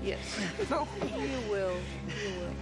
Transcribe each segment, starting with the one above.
Yes. You will. You will.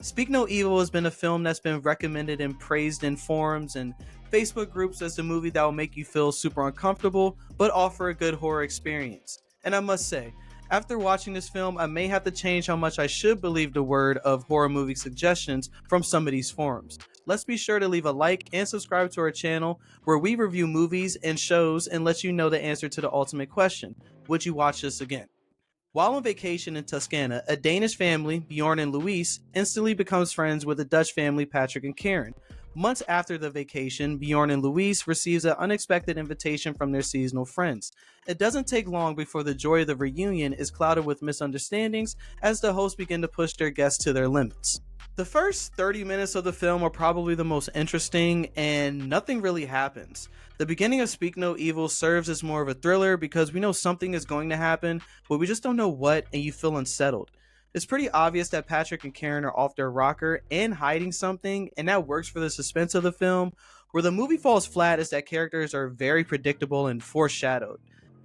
Speak No Evil has been a film that's been recommended and praised in forums and Facebook groups as the movie that will make you feel super uncomfortable but offer a good horror experience. And I must say, after watching this film, I may have to change how much I should believe the word of horror movie suggestions from some of these forums. Let's be sure to leave a like and subscribe to our channel where we review movies and shows and let you know the answer to the ultimate question: would you watch this again? While on vacation in Toscana, a Danish family, Bjorn and Louise, instantly becomes friends with a Dutch family, Patrick and Karen. Months after the vacation, Bjorn and Louise receives an unexpected invitation from their seasonal friends. It doesn't take long before the joy of the reunion is clouded with misunderstandings as the hosts begin to push their guests to their limits. The first 30 minutes of the film are probably the most interesting, and nothing really happens. The beginning of Speak No Evil serves as more of a thriller because we know something is going to happen, but we just don't know what, and you feel unsettled. It's pretty obvious that Patrick and Karen are off their rocker and hiding something, and that works for the suspense of the film. Where the movie falls flat is that characters are very predictable and foreshadowed.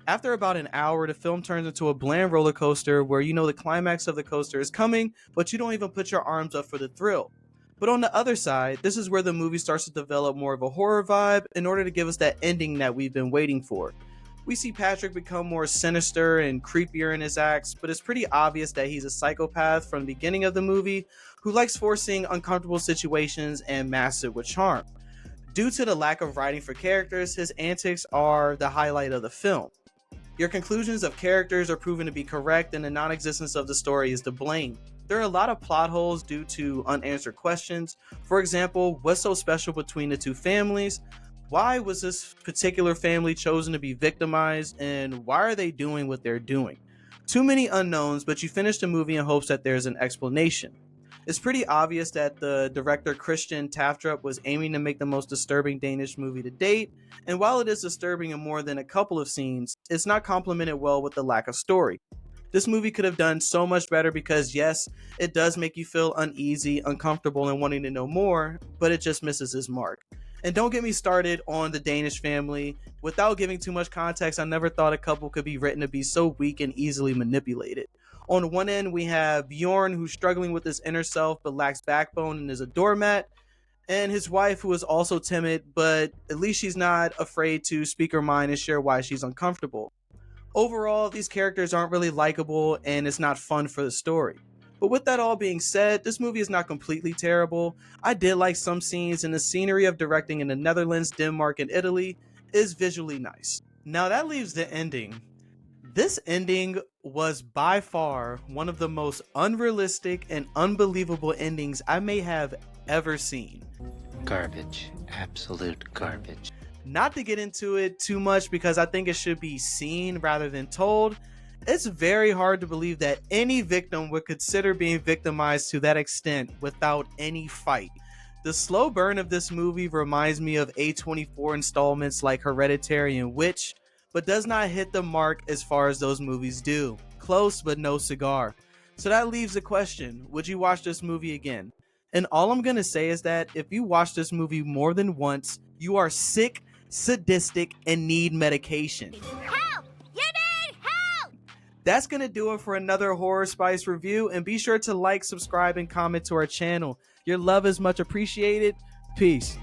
After about an hour, the film turns into a bland roller coaster where you know the climax of the coaster is coming, but you don't even put your arms up for the thrill. But on the other side, this is where the movie starts to develop more of a horror vibe in order to give us that ending that we've been waiting for. We see Patrick become more sinister and creepier in his acts, but it's pretty obvious that he's a psychopath from the beginning of the movie who likes forcing uncomfortable situations and masks it with charm. Due to the lack of writing for characters, his antics are the highlight of the film. Your conclusions of characters are proven to be correct, and the non-existence of the story is to blame. There are a lot of plot holes due to unanswered questions. For example, what's so special between the two families? Why was this particular family chosen to be victimized, and why are they doing what they're doing? Too many unknowns, but you finish the movie in hopes that there's an explanation. It's pretty obvious that the director Christian Taftrup was aiming to make the most disturbing Danish movie to date, and while it is disturbing in more than a couple of scenes, it's not complemented well with the lack of story. This movie could have done so much better because yes, it does make you feel uneasy, uncomfortable, and wanting to know more, but it just misses its mark. And don't get me started on the Danish family. Without giving too much context, I never thought a couple could be written to be so weak and easily manipulated. On one end, we have Bjorn, who's struggling with his inner self but lacks backbone and is a doormat, and his wife, who is also timid, but at least she's not afraid to speak her mind and share why she's uncomfortable. Overall, these characters aren't really likable, and it's not fun for the story. But with that all being said, this movie is not completely terrible. I did like some scenes, and the scenery of directing in the Netherlands, Denmark, and Italy is visually nice. Now that leaves the ending. This ending was by far one of the most unrealistic and unbelievable endings I may have ever seen. Garbage. Absolute garbage. Not to get into it too much because I think it should be seen rather than told, it's very hard to believe that any victim would consider being victimized to that extent without any fight. The slow burn of this movie reminds me of A24 installments like Hereditary and Witch, but does not hit the mark as far as those movies do. Close, but no cigar. So that leaves the question, would you watch this movie again? And all I'm gonna say is that if you watch this movie more than once, you are sick, sadistic, and need medication. Help! You need help! That's gonna do it for another Horror Spice review, and be sure to like, subscribe, and comment to our channel. Your love is much appreciated. Peace.